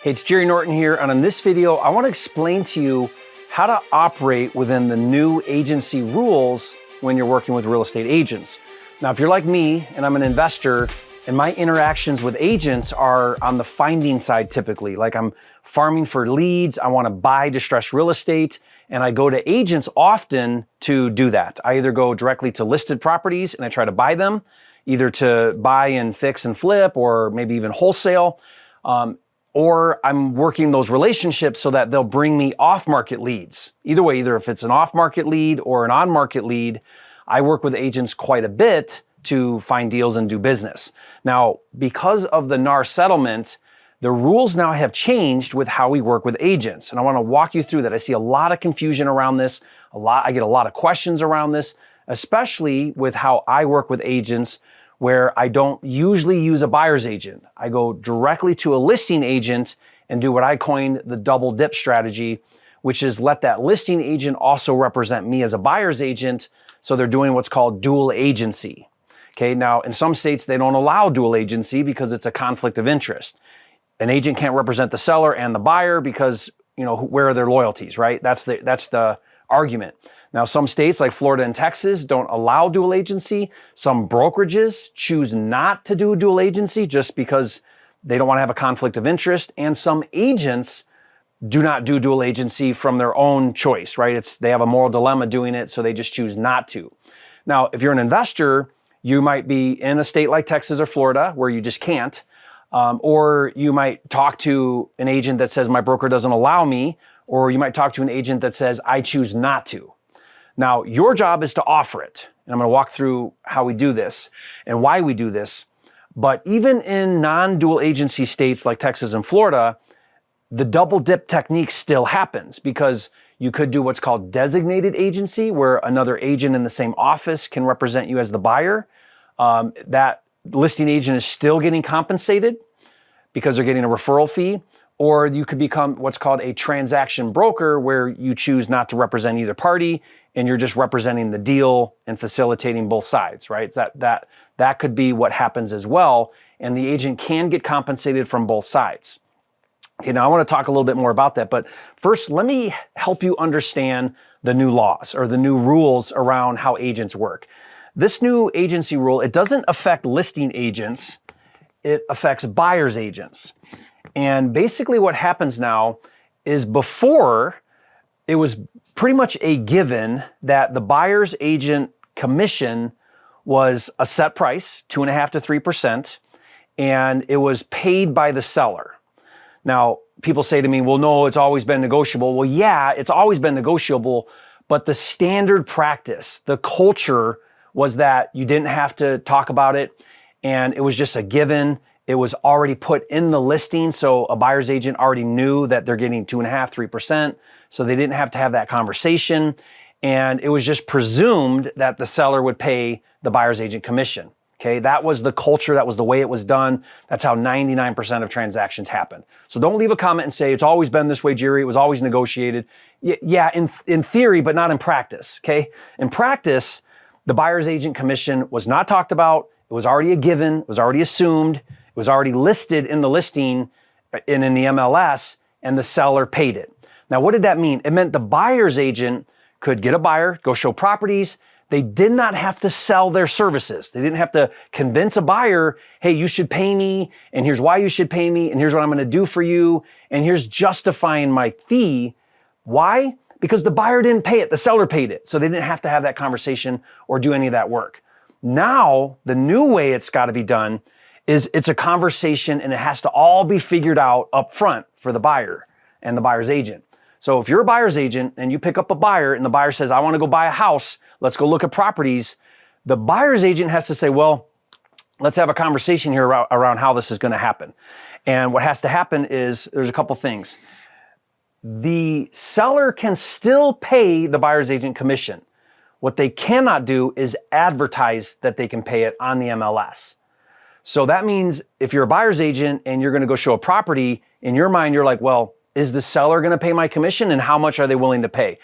Hey, it's Jerry Norton here, and in this video, I want to explain to you how to operate within the new agency rules when you're working with real estate agents. Now, if you're like me and I'm an investor, and my interactions with agents are on the finding side typically, like I'm farming for leads, I want to buy distressed real estate, and I go to agents often to do that. I either go directly to listed properties and I try to buy them, either to buy and fix and flip, or maybe even wholesale. Or I'm working those relationships so that they'll bring me off-market leads. Either way, either if it's an off-market lead or an on-market lead, I work with agents quite a bit to find deals and do business. Now, because of the NAR settlement, the rules now have changed with how we work with agents. And I want to walk you through that. I see a lot of confusion around this. I get a lot of questions around this, especially with how I work with agents, where I don't usually use a buyer's agent. I go directly to a listing agent and do what I coined the double dip strategy, which is let that listing agent also represent me as a buyer's agent. So they're doing what's called dual agency. Okay, now in some states, they don't allow dual agency because it's a conflict of interest. An agent can't represent the seller and the buyer because, where are their loyalties, right? That's the argument. Now, some states like Florida and Texas don't allow dual agency. Some brokerages choose not to do dual agency just because they don't want to have a conflict of interest. And some agents do not do dual agency from their own choice, right? They have a moral dilemma doing it, so they just choose not to. Now, if you're an investor, you might be in a state like Texas or Florida where you just can't. Or you might talk to an agent that says, my broker doesn't allow me. Or you might talk to an agent that says, I choose not to. Now, your job is to offer it. And I'm going to walk through how we do this and why we do this. But even in non-dual agency states like Texas and Florida, the double dip technique still happens because you could do what's called designated agency, where another agent in the same office can represent you as the buyer. That listing agent is still getting compensated because they're getting a referral fee. Or you could become what's called a transaction broker, where you choose not to represent either party and you're just representing the deal and facilitating both sides, right? That could be what happens as well. And the agent can get compensated from both sides. Okay, now I want to talk a little bit more about that. But first, let me help you understand the new laws or the new rules around how agents work. This new agency rule, it doesn't affect listing agents. It affects buyer's agents. And basically what happens now is, before, it was pretty much a given that the buyer's agent commission was a set price, 2.5% to 3%, and it was paid by the seller. Now, people say to me, well, no, it's always been negotiable. Well, yeah, it's always been negotiable, but the standard practice, the culture was that you didn't have to talk about it, and it was just a given. It was already put in the listing, so a buyer's agent already knew that they're getting 2.5%, 3%, so they didn't have to have that conversation, and it was just presumed that the seller would pay the buyer's agent commission. Okay, that was the culture, that was the way it was done. That's how 99% of transactions happen. So don't leave a comment and say, it's always been this way, Jerry, it was always negotiated. Yeah, in theory, but not in practice, okay? In practice, the buyer's agent commission was not talked about. It was already a given. It was already assumed. It was already listed in the listing and in the MLS, and the seller paid it. Now, what did that mean? It meant the buyer's agent could get a buyer, go show properties. They did not have to sell their services. They didn't have to convince a buyer, hey, you should pay me, and here's why you should pay me, and here's what I'm going to do for you, and here's justifying my fee. Why? Because the buyer didn't pay it, the seller paid it. So they didn't have to have that conversation or do any of that work. Now, the new way it's got to be done is it's a conversation, and it has to all be figured out up front for the buyer and the buyer's agent. So if you're a buyer's agent and you pick up a buyer and the buyer says, I want to go buy a house, let's go look at properties, the buyer's agent has to say, well, let's have a conversation here around how this is going to happen. And what has to happen is there's a couple things. The seller can still pay the buyer's agent commission. What they cannot do is advertise that they can pay it on the MLS. So that means if you're a buyer's agent and you're going to go show a property, in your mind, you're like, well, is the seller going to pay my commission, and how much are they willing to pay?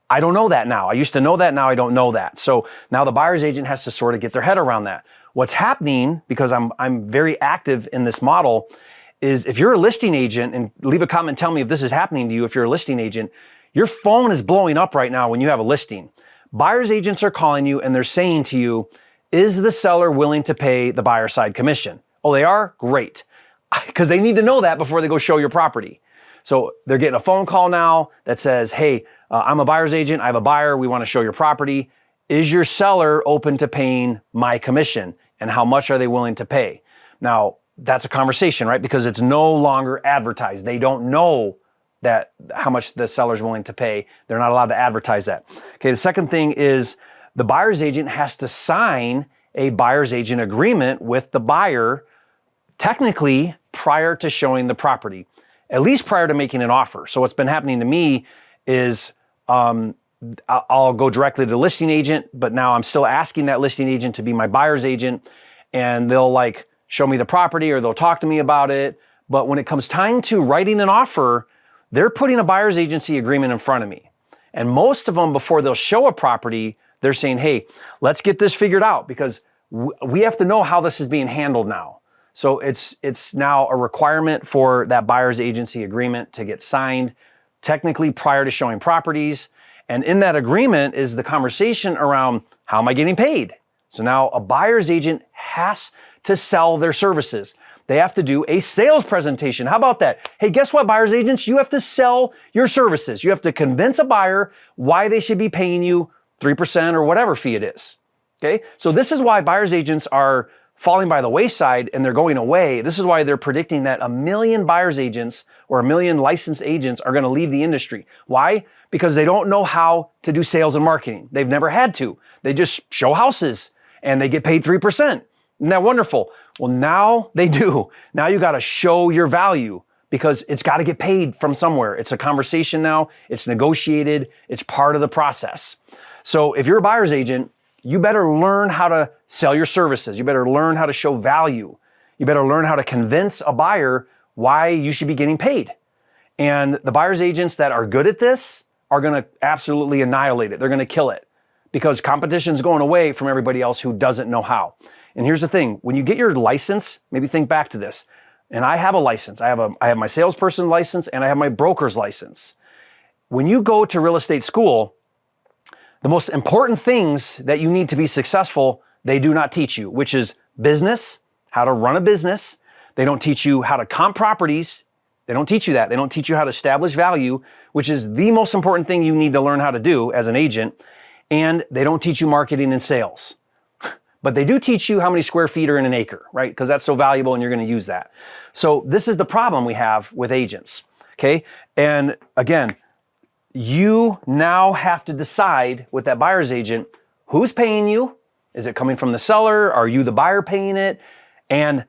I don't know that now. I used to know that. Now I don't know that. So now the buyer's agent has to sort of get their head around that. What's happening, because I'm very active in this model, is if you're a listing agent, and leave a comment, tell me if this is happening to you. If you're a listing agent, your phone is blowing up right now when you have a listing. Buyer's agents are calling you and they're saying to you, is the seller willing to pay the buyer side commission? Oh, they are? Great. Because they need to know that before they go show your property. So they're getting a phone call now that says, hey, I'm a buyer's agent. I have a buyer. We want to show your property. Is your seller open to paying my commission? And how much are they willing to pay? Now, that's a conversation, right? Because it's no longer advertised. They don't know that how much the seller's willing to pay. They're not allowed to advertise that. Okay, the second thing is the buyer's agent has to sign a buyer's agent agreement with the buyer, technically prior to showing the property, at least prior to making an offer. So what's been happening to me is I'll go directly to the listing agent, but now I'm still asking that listing agent to be my buyer's agent, and they'll like show me the property or they'll talk to me about it. But when it comes time to writing an offer, they're putting a buyer's agency agreement in front of me. And most of them, before they'll show a property, they're saying, hey, let's get this figured out because we have to know how this is being handled now. So it's now a requirement for that buyer's agency agreement to get signed technically prior to showing properties. And in that agreement is the conversation around how am I getting paid? So now a buyer's agent has to sell their services. They have to do a sales presentation. How about that? Hey, guess what, buyer's agents? You have to sell your services. You have to convince a buyer why they should be paying you 3% or whatever fee it is. Okay? So this is why buyer's agents are falling by the wayside and they're going away. This is why they're predicting that 1 million buyer's agents or 1 million licensed agents are going to leave the industry. Why? Because they don't know how to do sales and marketing. They've never had to. They just show houses and they get paid 3%. Isn't that wonderful? Well, now they do. Now you got to show your value because it's got to get paid from somewhere. It's a conversation now. It's negotiated. It's part of the process. So if you're a buyer's agent, you better learn how to sell your services. You better learn how to show value. You better learn how to convince a buyer why you should be getting paid. And the buyer's agents that are good at this are going to absolutely annihilate it. They're going to kill it because competition's going away from everybody else who doesn't know how. And here's the thing, when you get your license, maybe think back to this. And I have a license. I have my salesperson license and I have my broker's license. When you go to real estate school, the most important things that you need to be successful, they do not teach you, which is business, how to run a business. They don't teach you how to comp properties. They don't teach you that. They don't teach you how to establish value, which is the most important thing you need to learn how to do as an agent. And they don't teach you marketing and sales. But they do teach you how many square feet are in an acre, right? Because that's so valuable and you're going to use that. So this is the problem we have with agents, okay? And again, you now have to decide with that buyer's agent, who's paying you? Is it coming from the seller? Are you the buyer paying it? And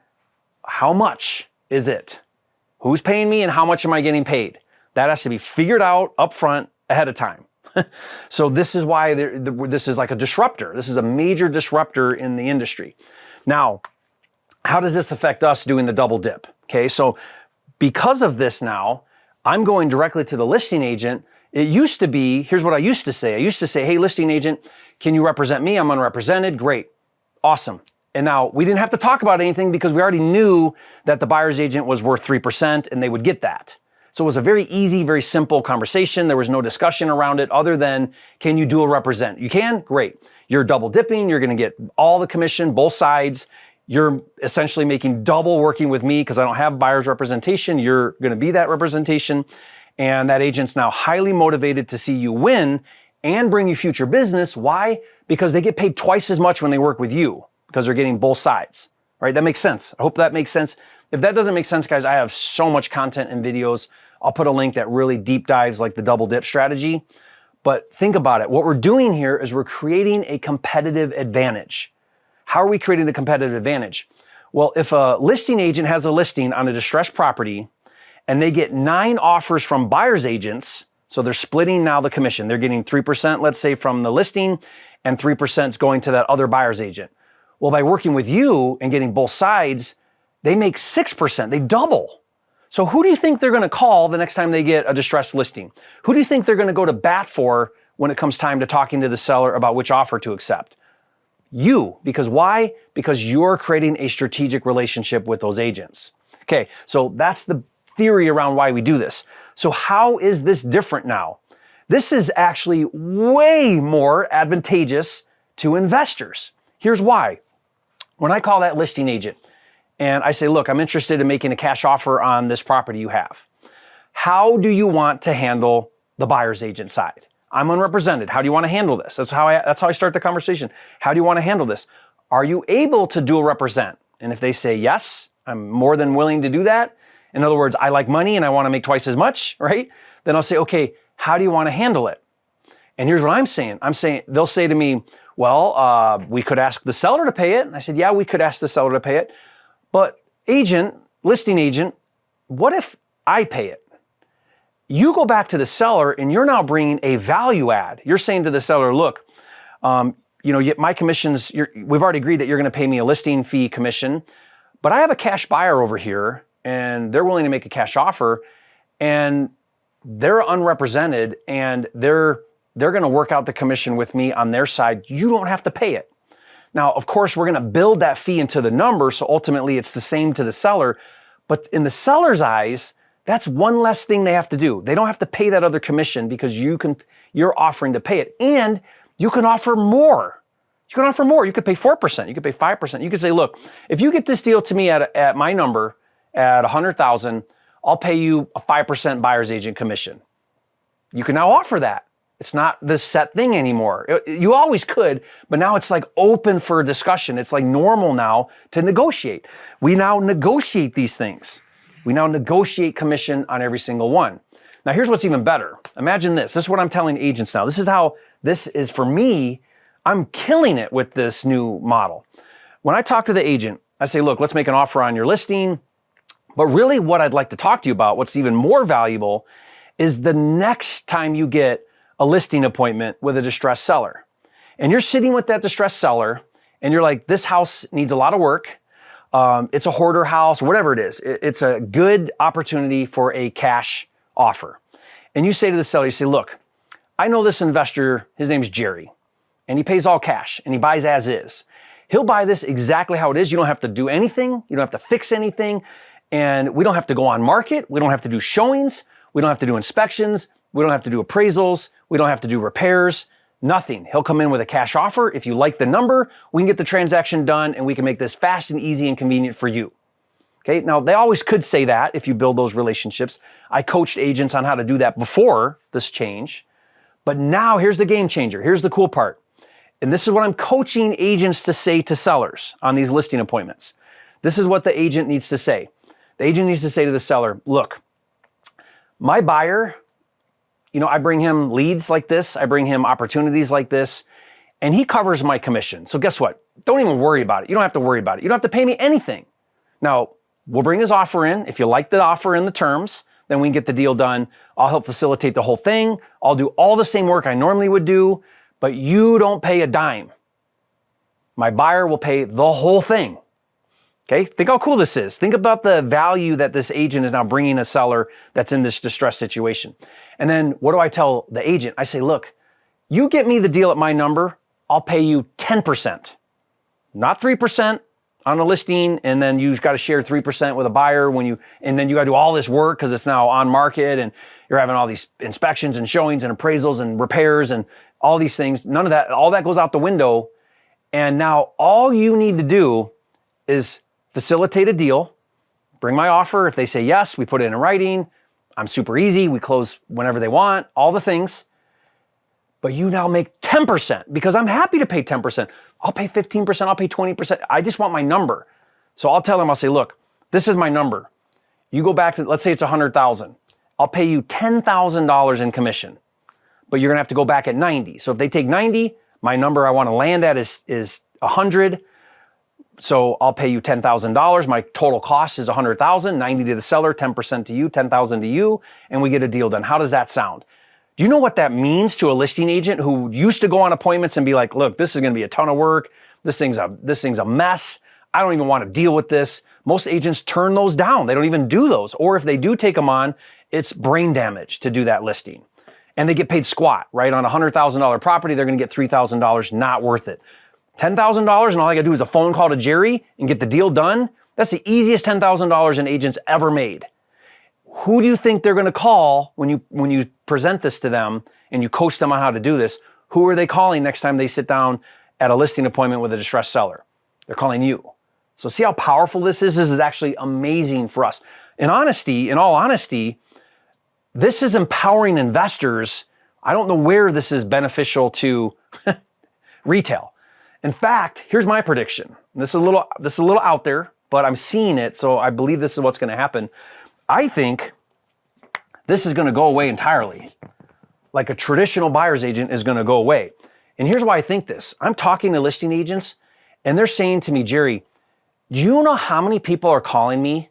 how much is it? Who's paying me and how much am I getting paid? That has to be figured out up front ahead of time. So this is why this is like a disruptor. This is a major disruptor in the industry. Now, how does this affect us doing the double dip? Okay, so because of this now, I'm going directly to the listing agent. It used to be, here's what I used to say. I used to say, hey, listing agent, can you represent me? I'm unrepresented. Great. Awesome. And now we didn't have to talk about anything because we already knew that the buyer's agent was worth 3% and they would get that. So it was a very easy, very simple conversation. There was no discussion around it other than, can you do a represent? You can? Great. You're double dipping. You're going to get all the commission, both sides. You're essentially making double working with me because I don't have buyer's representation. You're going to be that representation. And that agent's now highly motivated to see you win and bring you future business. Why? Because they get paid twice as much when they work with you because they're getting both sides, right? That makes sense. I hope that makes sense. If that doesn't make sense, guys, I have so much content and videos. I'll put a link that really deep dives like the double dip strategy. But think about it. What we're doing here is we're creating a competitive advantage. How are we creating the competitive advantage? Well, if a listing agent has a listing on a distressed property and they get 9 offers from buyer's agents, so they're splitting now the commission. They're getting 3%, let's say, from the listing, and 3% is going to that other buyer's agent. Well, by working with you and getting both sides, they make 6%. They double. So who do you think they're going to call the next time they get a distressed listing? Who do you think they're going to go to bat for when it comes time to talking to the seller about which offer to accept? You. Because why? Because you're creating a strategic relationship with those agents. Okay, so that's the theory around why we do this. So how is this different now? This is actually way more advantageous to investors. Here's why. When I call that listing agent and I say, look, I'm interested in making a cash offer on this property you have. How do you want to handle the buyer's agent side? I'm unrepresented. How do you want to handle this? That's how I start the conversation. How do you want to handle this? Are you able to dual represent? And if they say yes, I'm more than willing to do that. In other words, I like money and I want to make twice as much, right? Then I'll say, okay, how do you want to handle it? And here's what I'm saying. They'll say to me, well, we could ask the seller to pay it. And I said, yeah, we could ask the seller to pay it. But listing agent, what if I pay it? You go back to the seller and you're now bringing a value add. You're saying to the seller, look, my commissions, we've already agreed that you're going to pay me a listing fee commission, but I have a cash buyer over here and they're willing to make a cash offer and they're unrepresented and they're going to work out the commission with me on their side. You don't have to pay it. Now, of course, we're going to build that fee into the number, so ultimately it's the same to the seller. But in the seller's eyes, that's one less thing they have to do. They don't have to pay that other commission because you're offering to pay it. And you can offer more. You can offer more. You could pay 4%. You could pay 5%. You could say, look, if you get this deal to me at my number at $100,000, I'll pay you a 5% buyer's agent commission. You can now offer that. It's not this set thing anymore. You always could, but now it's like open for discussion. It's like normal now to negotiate. We now negotiate these things. We now negotiate commission on every single one. Now here's what's even better. Imagine this. This is what I'm telling agents now. This is how this is for me. I'm killing it with this new model. When I talk to the agent, I say, look, let's make an offer on your listing. But really what I'd like to talk to you about, what's even more valuable, is the next time you get a listing appointment with a distressed seller. And you're sitting with that distressed seller and you're like, this house needs a lot of work. It's a hoarder house, whatever it is. It's a good opportunity for a cash offer. And you say to the seller, you say, look, I know this investor, his name's Jerry, and he pays all cash and he buys as is. He'll buy this exactly how it is. You don't have to do anything. You don't have to fix anything. And we don't have to go on market. We don't have to do showings. We don't have to do inspections. We don't have to do appraisals. We don't have to do repairs. Nothing. He'll come in with a cash offer. If you like the number, we can get the transaction done and we can make this fast and easy and convenient for you. Okay. Now they always could say that if you build those relationships. I coached agents on how to do that before this change, but now here's the game changer. Here's the cool part. And this is what I'm coaching agents to say to sellers on these listing appointments. This is what the agent needs to say. The agent needs to say to the seller, look, my buyer, I bring him leads like this. I bring him opportunities like this, and he covers my commission. So guess what? Don't even worry about it. You don't have to worry about it. You don't have to pay me anything. Now, we'll bring his offer in. If you like the offer and the terms, then we can get the deal done. I'll help facilitate the whole thing. I'll do all the same work I normally would do, but you don't pay a dime. My buyer will pay the whole thing. Okay, think how cool this is. Think about the value that this agent is now bringing a seller that's in this distressed situation. And then what do I tell the agent? I say, look, you get me the deal at my number, I'll pay you 10%, not 3% on a listing. And then you've got to share 3% with a buyer and then you got to do all this work because it's now on market and you're having all these inspections and showings and appraisals and repairs and all these things. None of that, all that goes out the window. And now all you need to do is facilitate a deal, bring my offer. If they say yes, we put it in writing. I'm super easy. We close whenever they want, all the things. But you now make 10% because I'm happy to pay 10%. I'll pay 15%. I'll pay 20%. I just want my number. So I'll tell them, I'll say, look, this is my number. You go back to, let's say it's 100,000. I'll pay you $10,000 in commission, but you're going to have to go back at 90. So if they take 90, my number I want to land at is 100. So I'll pay you $10,000. My total cost is $100,000, 90 to the seller, 10% to you, 10,000 to you, and we get a deal done. How does that sound? Do you know what that means to a listing agent who used to go on appointments and be like, look, this is going to be a ton of work. This thing's a mess. I don't even want to deal with this. Most agents turn those down. They don't even do those. Or if they do take them on, it's brain damage to do that listing. And they get paid squat, right? On a $100,000 property, they're going to get $3,000, not worth it. $10,000 and all I got to do is a phone call to Jerry and get the deal done. That's the easiest $10,000 an agent's ever made. Who do you think they're going to call when you present this to them and you coach them on how to do this? Who are they calling next time they sit down at a listing appointment with a distressed seller? They're calling you. So see how powerful this is? This is actually amazing for us. In all honesty, this is empowering investors. I don't know where this is beneficial to retail. In fact, here's my prediction. This is a little out there, but I'm seeing it, so I believe this is what's going to happen. I think this is going to go away entirely. Like a traditional buyer's agent is going to go away. And here's why I think this. I'm talking to listing agents, and they're saying to me, Jerry, do you know how many people are calling me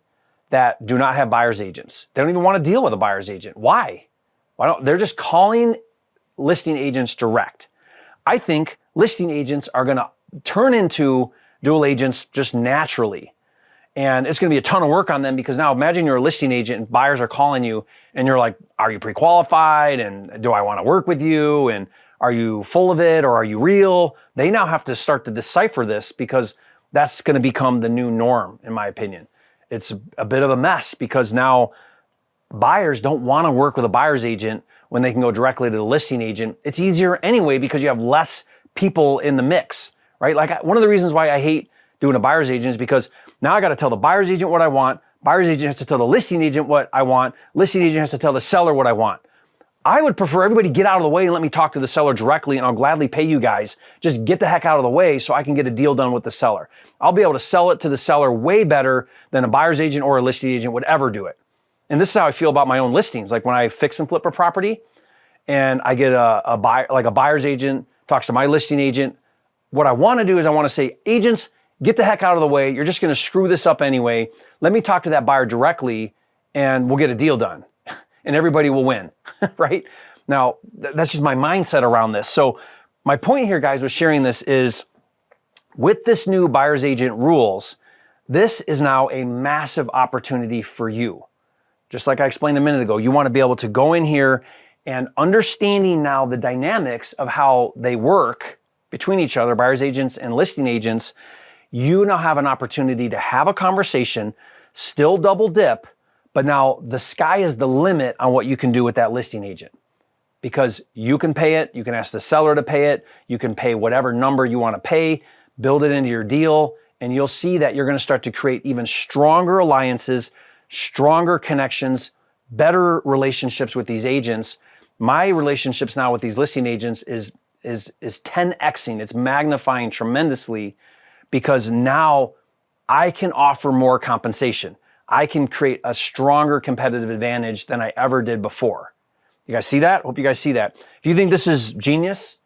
that do not have buyer's agents? They don't even want to deal with a buyer's agent. Why? They're just calling listing agents direct. I think listing agents are going to turn into dual agents just naturally. And it's going to be a ton of work on them because now imagine you're a listing agent and buyers are calling you and you're like, are you pre-qualified? And do I want to work with you? And are you full of it or are you real? They now have to start to decipher this because that's going to become the new norm, in my opinion. It's a bit of a mess because now buyers don't want to work with a buyer's agent when they can go directly to the listing agent. It's easier anyway because you have less people in the mix, right? Like one of the reasons why I hate doing a buyer's agent is because now I got to tell the buyer's agent what I want. Buyer's agent has to tell the listing agent what I want. Listing agent has to tell the seller what I want. I would prefer everybody get out of the way and let me talk to the seller directly, and I'll gladly pay you guys. Just get the heck out of the way so I can get a deal done with the seller. I'll be able to sell it to the seller way better than a buyer's agent or a listing agent would ever do it. And this is how I feel about my own listings. Like when I fix and flip a property and I get a buyer's agent talks to my listing agent, what I want to do is I want to say, agents, get the heck out of the way. You're just going to screw this up anyway. Let me talk to that buyer directly and we'll get a deal done and everybody will win, right? Now, that's just my mindset around this. So my point here, guys, with sharing this is with this new buyer's agent rules, this is now a massive opportunity for you. Just like I explained a minute ago, you want to be able to go in here and understanding now the dynamics of how they work between each other, buyer's agents and listing agents. You now have an opportunity to have a conversation, still double dip, but now the sky is the limit on what you can do with that listing agent. Because you can pay it, you can ask the seller to pay it, you can pay whatever number you want to pay, build it into your deal, and you'll see that you're going to start to create even stronger alliances, stronger connections, better relationships with these agents. My relationships now with these listing agents is 10xing, it's magnifying tremendously because now I can offer more compensation. I can create a stronger competitive advantage than I ever did before. You guys see that? Hope you guys see that. If you think this is genius,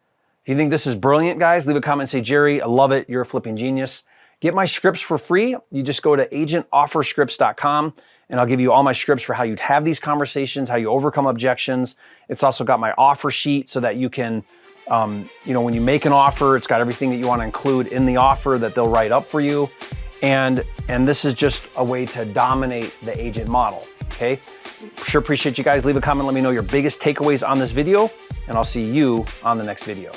if you think this is brilliant, guys, leave a comment and say, Jerry, I love it. You're a flipping genius. Get my scripts for free. You just go to agentofferscripts.com and I'll give you all my scripts for how you'd have these conversations, how you overcome objections. It's also got my offer sheet so that you can, when you make an offer, it's got everything that you want to include in the offer that they'll write up for you. And this is just a way to dominate the agent model, okay? Sure appreciate you guys. Leave a comment, let me know your biggest takeaways on this video, and I'll see you on the next video.